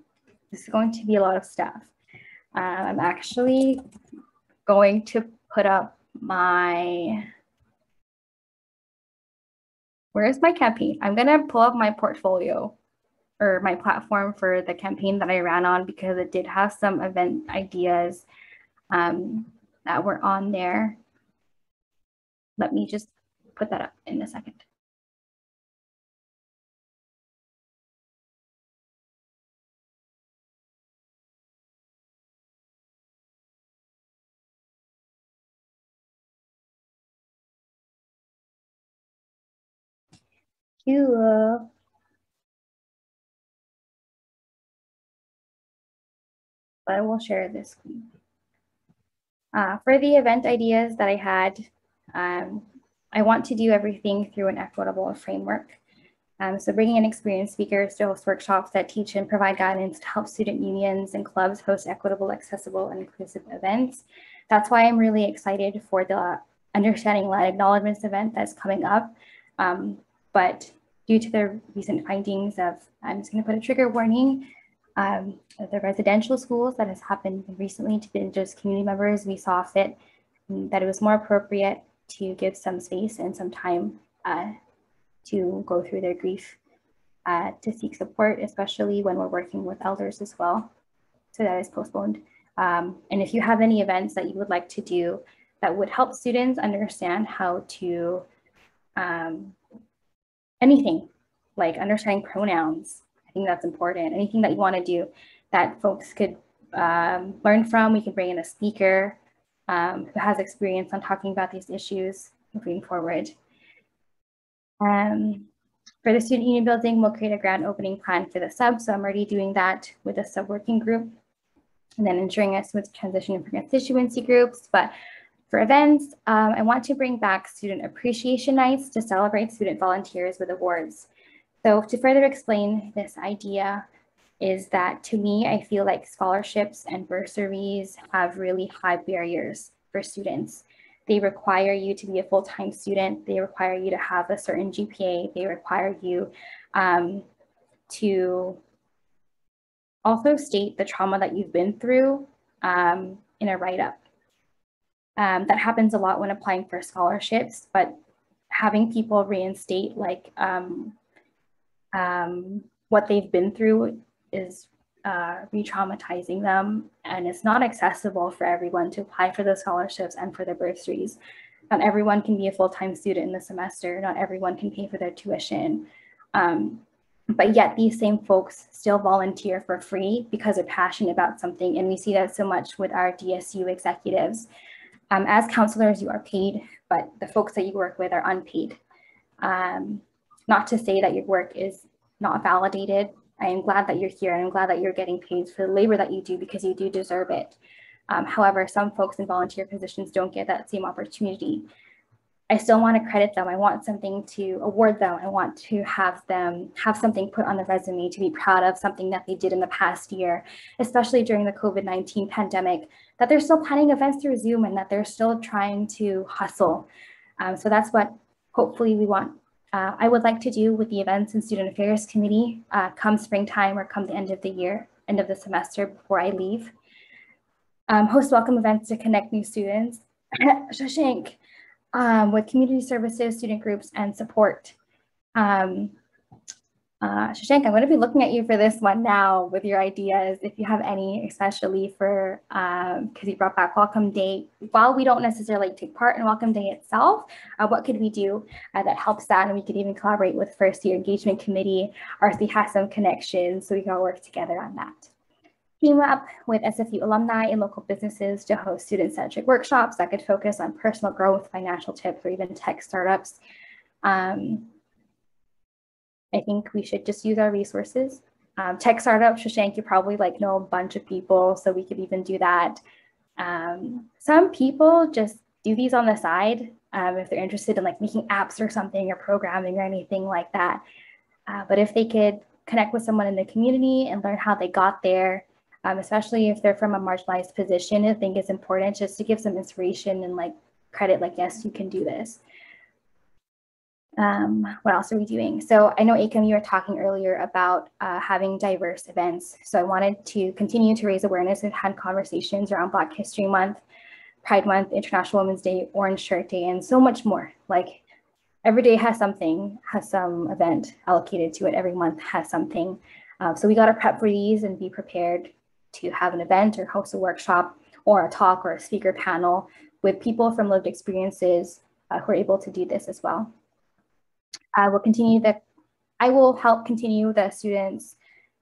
S1: this is going to be a lot of stuff. I'm actually going to put up my, where's my campaign? I'm gonna pull up my portfolio or my platform for the campaign that I ran on because it did have some event ideas that were on there. Let me just put that up in a second. Cool. But I will share this screen. For the event ideas that I had, I want to do everything through an equitable framework. So bringing in experienced speakers to host workshops that teach and provide guidance to help student unions and clubs host equitable, accessible, and inclusive events. That's why I'm really excited for the Understanding Land Acknowledgements event that's coming up. But due to the recent findings of, I'm just gonna put a trigger warning, the residential schools that has happened recently to the Indigenous community members, we saw fit that it was more appropriate to give some space and some time to go through their grief, to seek support, especially when we're working with elders as well. So that is postponed. And if you have any events that you would like to do that would help students understand how to, anything like understanding pronouns, I think that's important. Anything that you want to do that folks could learn from, we can bring in a speaker who has experience on talking about these issues moving forward. For the student union building, we'll create a grand opening plan for the sub. So I'm already doing that with a sub working group and then ensuring a smooth transition for constituency groups. But for events, I want to bring back student appreciation nights to celebrate student volunteers with awards. So to further explain this idea is that to me, I feel like scholarships and bursaries have really high barriers for students. They require you to be a full-time student. They require you to have a certain GPA. They require you to also state the trauma that you've been through in a write-up. That happens a lot when applying for scholarships, but having people reinstate like what they've been through is re-traumatizing them, and it's not accessible for everyone to apply for the scholarships and for the bursaries. Not everyone can be a full-time student in the semester. Not everyone can pay for their tuition. But yet these same folks still volunteer for free because they're passionate about something. And we see that so much with our DSU executives. As counselors, you are paid, but the folks that you work with are unpaid. Not to say that your work is not validated. I am glad that you're here and I'm glad that you're getting paid for the labor that you do because you do deserve it. However, some folks in volunteer positions don't get that same opportunity. I still want to credit them. I want something to award them. I want to have them have something put on the resume to be proud of something that they did in the past year, especially during the COVID-19 pandemic, that they're still planning events through Zoom and that they're still trying to hustle. So that's what hopefully we want. I would like to do with the Events and Student Affairs Committee come springtime or come the end of the year, end of the semester before I leave. Host welcome events to connect new students. Shashank. With community services, student groups, and support. Shashank, I'm going to be looking at you for this one now with your ideas, if you have any, especially for, because you brought back Welcome Day. While we don't necessarily take part in Welcome Day itself, what could we do that helps that? And we could even collaborate with First Year Engagement Committee, or if we have some connections, so we can all work together on that. Team up with SFU alumni and local businesses to host student-centric workshops that could focus on personal growth, financial tips, or even tech startups. I think we should just use our resources. Tech startups, Shashank, you probably know a bunch of people, so we could even do that. Some people just do these on the side if they're interested in making apps or something, or programming or anything like that. But if they could connect with someone in the community and learn how they got there, especially if they're from a marginalized position. I think it's important just to give some inspiration and like credit, like, yes, you can do this. What else are we doing? So I know, Akam, you were talking earlier about having diverse events. So I wanted to continue to raise awareness and had conversations around Black History Month, Pride Month, International Women's Day, Orange Shirt Day, and so much more. Like every day has something, has some event allocated to it. Every month has something. So we got to prep for these and be prepared to have an event or host a workshop or a talk or a speaker panel with people from lived experiences who are able to do this as well. I will help continue the Students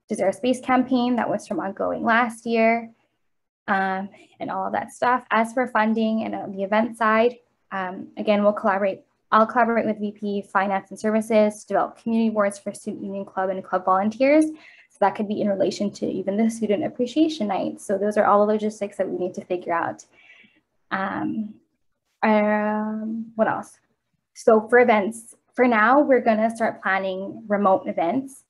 S1: Deserve Space campaign that was from ongoing last year, and all of that stuff. As for funding and on the event side, again, I'll collaborate with VP Finance and Services to develop community boards for Student Union Club and club volunteers. So that could be in relation to even the Student Appreciation Night. So those are all the logistics that we need to figure out. What else? So for events, for now, we're gonna start planning remote events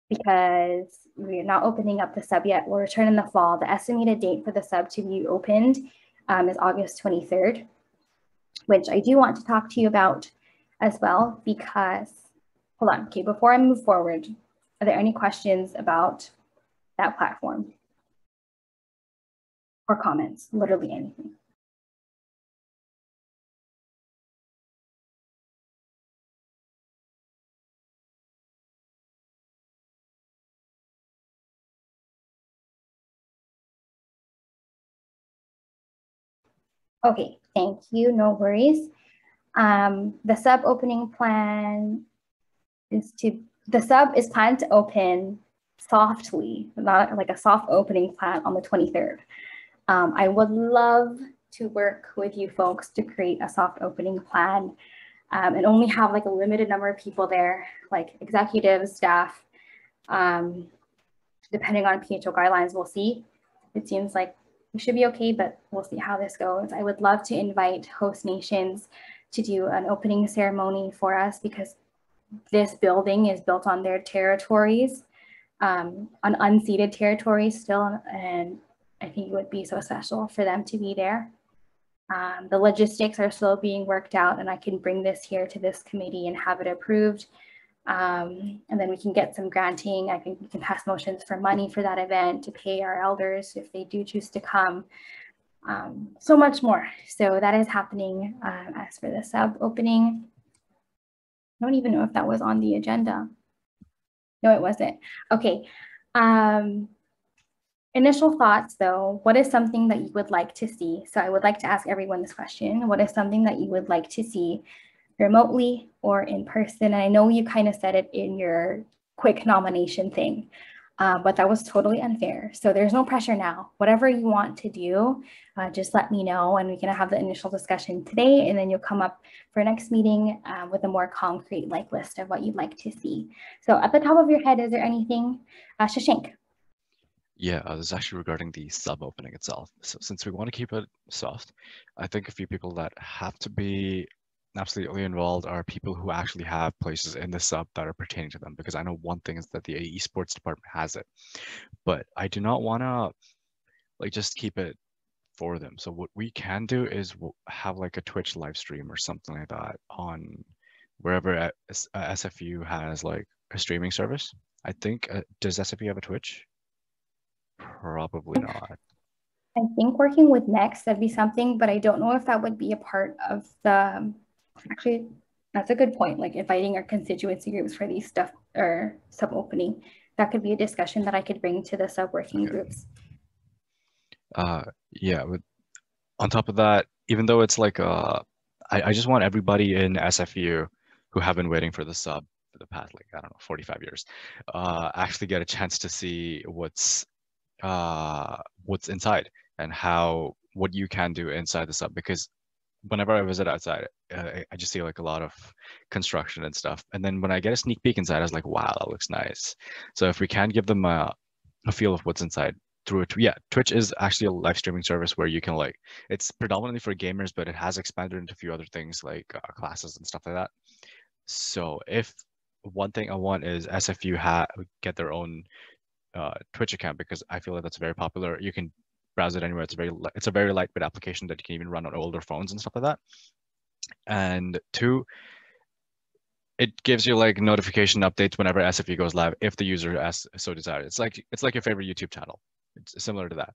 S1: because we're not opening up the sub yet. We'll return in the fall. The estimated date for the sub to be opened is August 23rd, which I do want to talk to you about as well because, hold on, okay, before I move forward, are there any questions about that platform or comments, literally anything? Okay, thank you, no worries. The sub opening plan is the sub is planned to open softly, not like a soft opening plan on the 23rd. I would love to work with you folks to create a soft opening plan and only have like a limited number of people there, like executives, staff, depending on PHO guidelines, we'll see. It seems like we should be okay, but we'll see how this goes. I would love to invite host nations to do an opening ceremony for us because this building is built on their territories, on unceded territories still, and I think it would be so special for them to be there. The logistics are still being worked out, and I can bring this here to this committee and have it approved. And then we can get some granting. I think we can pass motions for money for that event to pay our elders if they do choose to come. So much more. So that is happening. As for the sub opening, I don't even know if that was on the agenda. No, it wasn't. Okay. Initial thoughts though, what is something that you would like to see? So I would like to ask everyone this question. What is something that you would like to see remotely or in person? And I know you kind of said it in your quick nomination thing, but that was totally unfair. So there's no pressure now. Whatever you want to do, just let me know and we can have the initial discussion today and then you'll come up for next meeting with a more concrete like list of what you'd like to see. So at the top of your head, is there anything? Shashank.
S2: Yeah, this is actually regarding the sub opening itself. So since we want to keep it soft, I think a few people that have to be absolutely involved are people who actually have places in the sub that are pertaining to them. Because I know one thing is that the esports department has it, but I do not want to like just keep it for them. So what we can do is we'll have like a Twitch live stream or something like that on wherever SFU has like a streaming service. I think, does SFU have a Twitch? Probably not.
S1: I think working with Next, that'd be something, but I don't know if that would be a part of the, actually, that's a good point, like inviting our constituency groups for these stuff or sub opening. That could be a discussion that I could bring to the sub working groups.
S2: Yeah, on top of that, even though it's like, I just want everybody in SFU who have been waiting for the sub for the past, like, I don't know, 45 years, actually get a chance to see what's inside and what you can do inside the sub, because whenever I visit outside, I just see like a lot of construction and stuff, and then when I get a sneak peek inside, I was like, wow, that looks nice. So if we can give them a feel of what's inside through it, yeah, Twitch is actually a live streaming service where you can like, it's predominantly for gamers, but it has expanded into a few other things like classes and stuff like that. So if one thing I want is SFU get their own Twitch account because I feel like that's very popular. You can browse it anywhere. It's a very lightweight application that you can even run on older phones and stuff like that. And two, it gives you like notification updates whenever SFU goes live if the user as so desires. It's like your favorite YouTube channel. It's similar to that.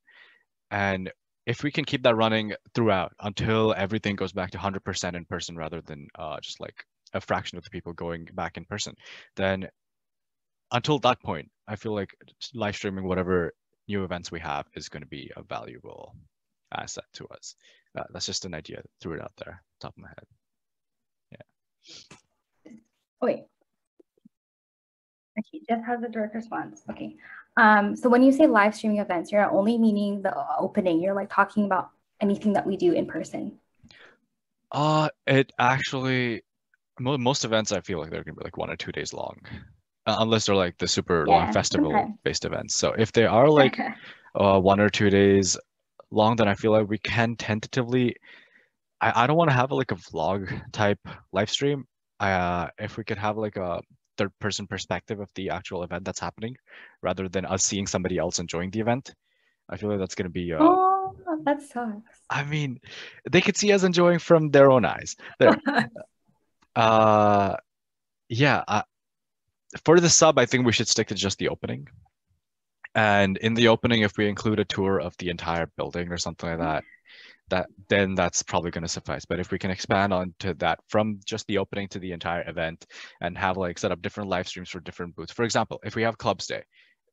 S2: And if we can keep that running throughout until everything goes back to 100% in person rather than just like a fraction of the people going back in person, then until that point, I feel like live streaming whatever new events we have is going to be a valuable asset to us. That's just an idea. Threw it out there, top of my head. Yeah.
S1: Wait. Okay, Jeff has a direct response. Okay. So when you say live streaming events, you're not only meaning the opening, you're like talking about anything that we do in person.
S2: It actually, most events I feel like they're gonna be like 1 or 2 days long, unless they're like the super long festival-based events. So if they are like 1 or 2 days long, then I feel like we can tentatively. I don't want to have like a vlog type live stream. If we could have like a third-person perspective of the actual event that's happening, rather than us seeing somebody else enjoying the event, I feel like that's gonna be.
S1: Oh, that sucks.
S2: I mean, they could see us enjoying from their own eyes. There. Yeah. For the sub, I think we should stick to just the opening. And in the opening, if we include a tour of the entire building or something like that, then that's probably going to suffice. But if we can expand onto that from just the opening to the entire event and have like set up different live streams for different booths. For example, if we have Clubs Day,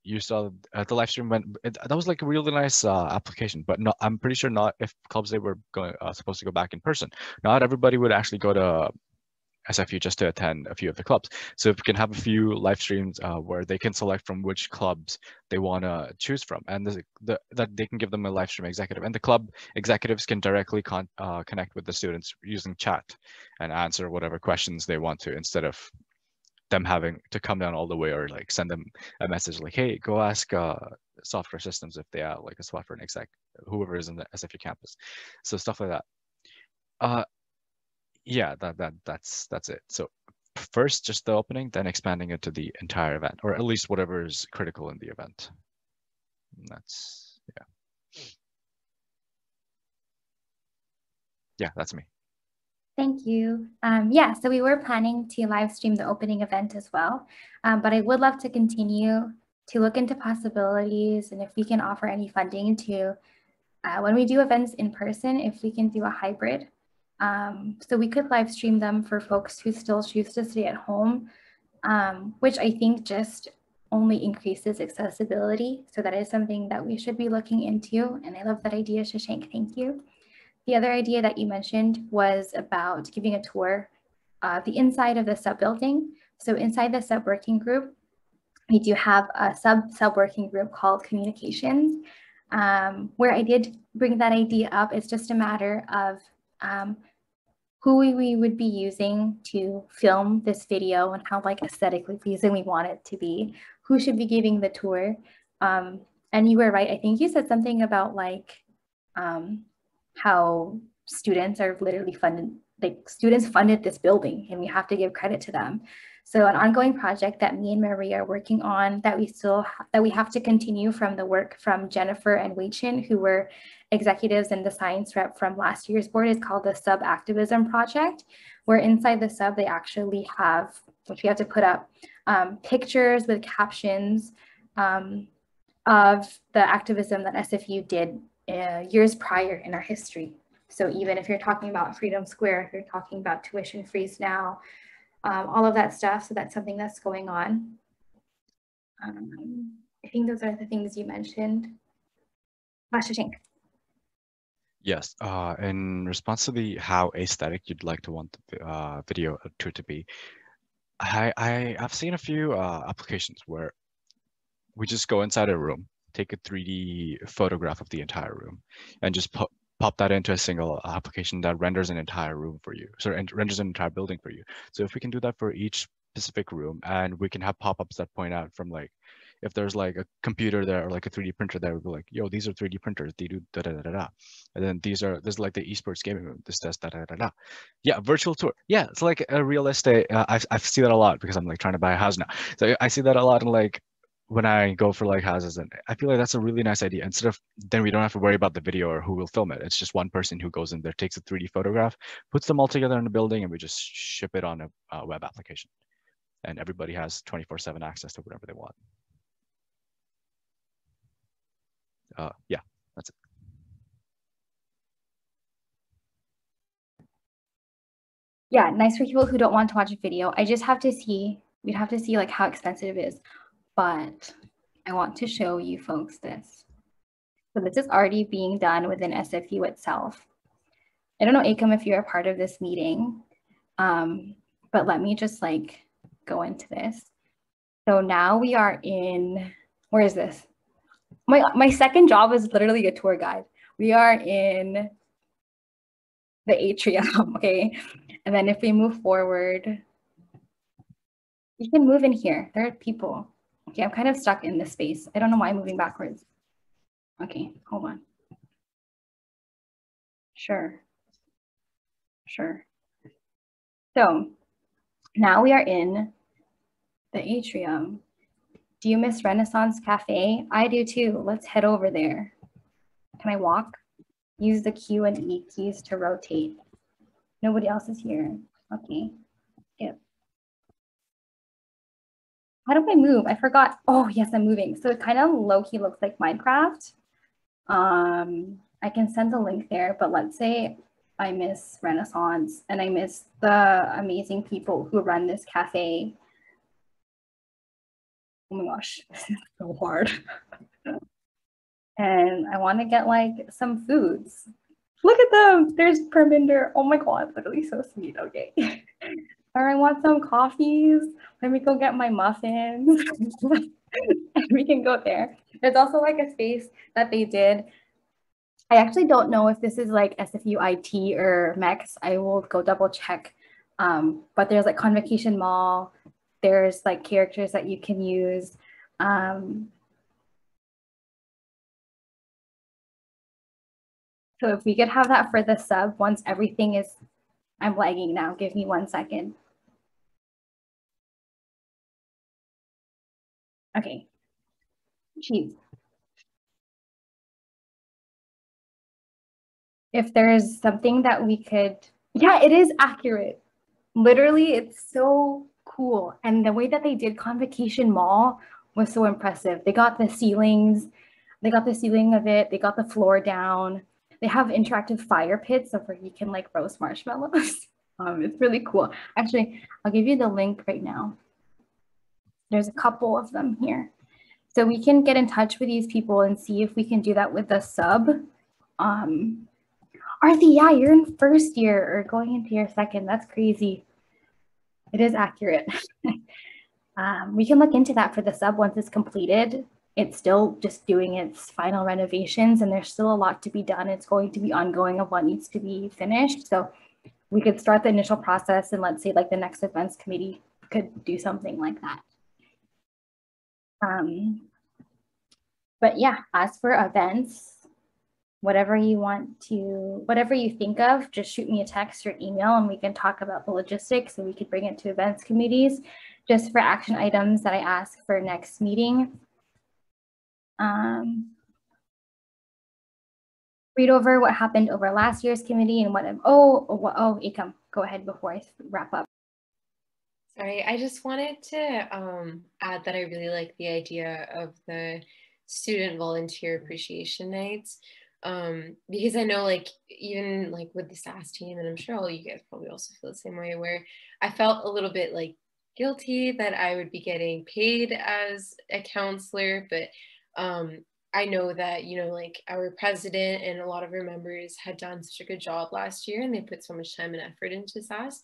S2: you saw the live stream that was like a really nice application, but no, I'm pretty sure not if Clubs Day were going supposed to go back in person. Not everybody would actually go to SFU just to attend a few of the clubs. So if we can have a few live streams where they can select from which clubs they want to choose from, and that they can give them a live stream executive, and the club executives can directly connect with the students using chat and answer whatever questions they want to, instead of them having to come down all the way or like send them a message like, hey, go ask software systems if they are like a software exec, whoever is in the SFU campus. So stuff like that. Yeah, that's it. So first just the opening, then expanding it to the entire event, or at least whatever is critical in the event. And that's yeah, that's me.
S1: Thank you. Yeah, so we were planning to live stream the opening event as well, but I would love to continue to look into possibilities, and if we can offer any funding to, when we do events in person, if we can do a hybrid. So we could live stream them for folks who still choose to stay at home, which I think just only increases accessibility. So that is something that we should be looking into. And I love that idea, Shashank, thank you. The other idea that you mentioned was about giving a tour of the inside of the sub building. So inside the sub working group, we do have a sub working group called communications, where I did bring that idea up. It's just a matter of who we would be using to film this video and how like aesthetically pleasing we want it to be, who should be giving the tour. And you were right, I think you said something about like how students are literally funded, like students funded this building and we have to give credit to them. So an ongoing project that me and Marie are working on that we have to continue from the work from Jennifer and Wei Chin, who were executives and the science rep from last year's board, is called the Sub Activism Project, where inside the sub they actually have, which we have to put up, pictures with captions of the activism that SFU did years prior in our history. So even if you're talking about Freedom Square, if you're talking about tuition freeze now, all of that stuff. So that's something that's going on. I think those are the things you mentioned. Shashank.
S2: Yes, in response to the how aesthetic you'd like to want the video tour to be, I've seen a few applications where we just go inside a room, take a 3D photograph of the entire room, and just pop that into a single application that renders an entire room for you. So it renders an entire building for you. So if we can do that for each specific room, and we can have pop-ups that point out from like, if there's like a computer there or like a 3D printer there, we'll be like, yo, these are 3D printers, they do da da da da da. And then this is like the esports gaming room, this does da da da da. Yeah, virtual tour. Yeah, it's like a real estate. I see that a lot because I'm like trying to buy a house now. So I see that a lot in like when I go for like houses, and I feel like that's a really nice idea. Instead of then we don't have to worry about the video or who will film it. It's just one person who goes in there, takes a 3D photograph, puts them all together in a building, and we just ship it on a web application. And everybody has 24/7 access to whatever they want. Yeah, that's it.
S1: Yeah, nice for people who don't want to watch a video. I just have to see, we'd have to see like how expensive it is, but I want to show you folks this. So this is already being done within SFU itself. I don't know, Akam, if you're a part of this meeting, but let me just like go into this. So now we are in, where is this? My second job is literally a tour guide. We are in the atrium, okay? And then if we move forward, you can move in here. There are people. Okay, I'm kind of stuck in this space. I don't know why I'm moving backwards. Okay, hold on. Sure. So now we are in the atrium. Do you miss Renaissance Cafe? I do too. Let's head over there. Can I walk? Use the Q and E keys to rotate. Nobody else is here. Okay. Skip. How do I move? I forgot. Oh, yes, I'm moving. So it kind of low-key looks like Minecraft. I can send the link there, but let's say I miss Renaissance and I miss the amazing people who run this cafe. Oh my gosh, this is so hard. And I want to get like some foods. Look at them. There's Perminder. Oh my God, literally so sweet. Okay. Or I want some coffees. Let me go get my muffins. And we can go there. There's also like a space that they did. I actually don't know if this is like SFU IT or MEX. I will go double check. But there's like Convocation Mall. There's like characters that you can use. So if we could have that for the sub, once everything is, I'm lagging now. Give me 1 second. Okay. Jeez. If there's something that we could, yeah, it is accurate. Literally, it's so cool. And the way that they did Convocation Mall was so impressive. They got the ceilings, they got the ceiling of it, they got the floor down. They have interactive fire pits so where you can like roast marshmallows. It's really cool. Actually, I'll give you the link right now. There's a couple of them here. So we can get in touch with these people and see if we can do that with the sub. Arthi, yeah, you're in first year or going into your second. That's crazy. It is accurate. We can look into that for the sub once it's completed. It's still just doing its final renovations and there's still a lot to be done. It's going to be ongoing of what needs to be finished. So we could start the initial process and let's say like the next events committee could do something like that. But yeah, as for events, whatever you want to, whatever you think of, just shoot me a text or email and we can talk about the logistics and we could bring it to events committees just for action items that I ask for next meeting. Read over what happened over last year's committee and what, Akam, go ahead before I wrap up.
S4: Sorry, I just wanted to add that I really like the idea of the student volunteer appreciation nights. Because I know like even like with the SAS team, and I'm sure all you guys probably also feel the same way, where I felt a little bit like guilty that I would be getting paid as a counselor, but I know that, you know, like our president and a lot of our members had done such a good job last year and they put so much time and effort into SAS.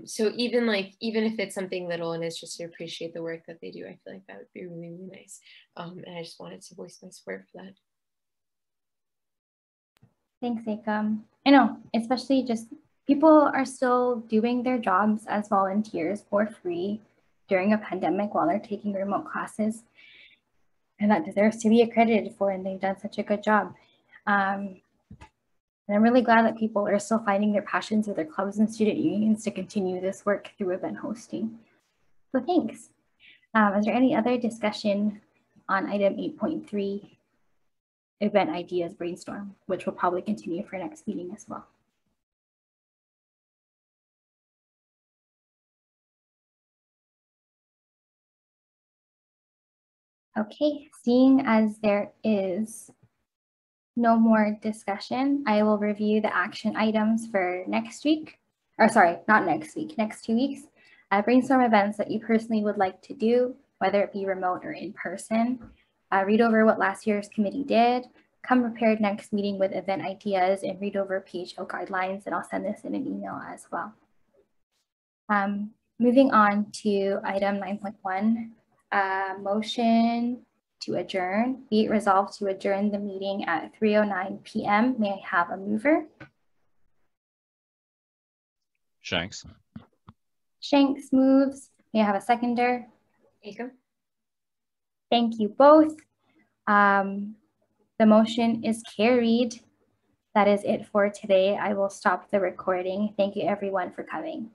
S4: So even if it's something little and it's just to appreciate the work that they do, I feel like that would be really, really nice. And I just wanted to voice my support for that.
S1: Thanks, Akam. I know, especially just people are still doing their jobs as volunteers for free during a pandemic while they're taking remote classes. And that deserves to be accredited for, and they've done such a good job. And I'm really glad that people are still finding their passions with their clubs and student unions to continue this work through event hosting. So thanks. Is there any other discussion on item 8.3, event ideas brainstorm, which will probably continue for next meeting as well? Okay, seeing as there is no more discussion, I will review the action items for next week, or sorry, not next week, next 2 weeks. Brainstorm events that you personally would like to do, whether it be remote or in person. Read over what last year's committee did. Come prepared next meeting with event ideas and read over PHO guidelines, and I'll send this in an email as well. Moving on to item 9.1, motion to adjourn. Be it resolved to adjourn the meeting at 3:09 p.m. May I have a mover?
S2: Shanks.
S1: Shanks moves. May I have a seconder?
S4: Akam.
S1: Thank you both. The motion is carried. That is it for today. I will stop the recording. Thank you everyone for coming.